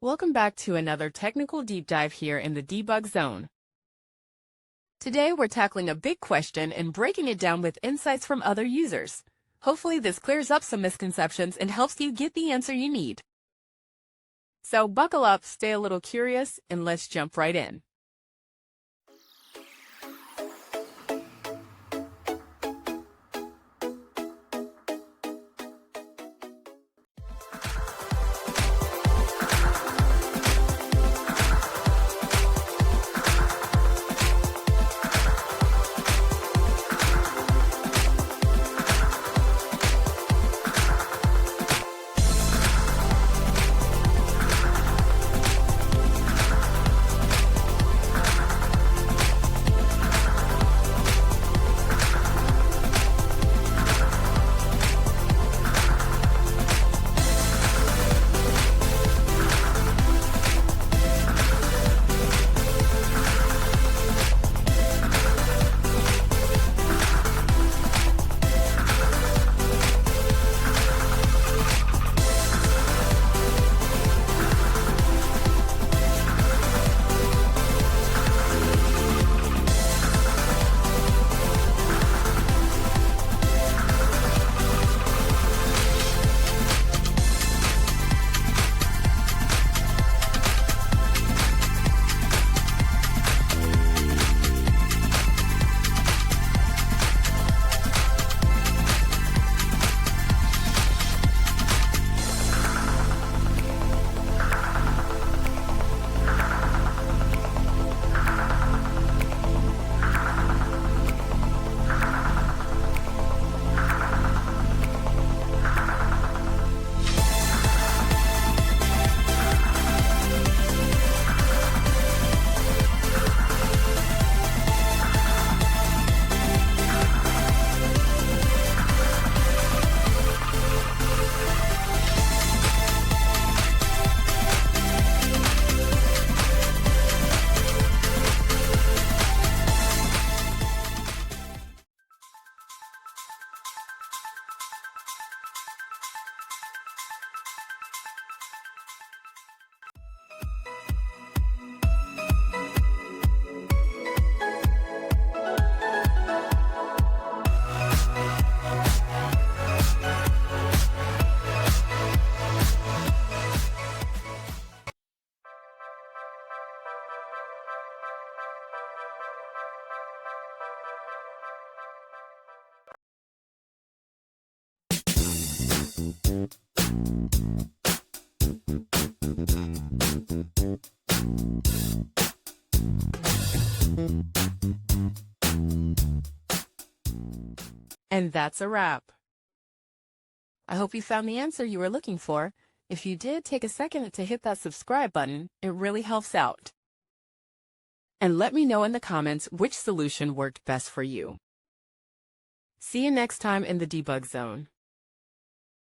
Welcome back to another technical deep dive here in the debug zone. Today we're tackling a big question and breaking it down with insights from other users. Hopefully this clears up some misconceptions and helps you get the answer you need. So buckle up, stay a little curious, and let's jump right in. And that's a wrap. I hope you found the answer you were looking for. If you did, take a second to hit that subscribe button. It really helps out. And let me know in the comments which solution worked best for you. See you next time in the debug zone.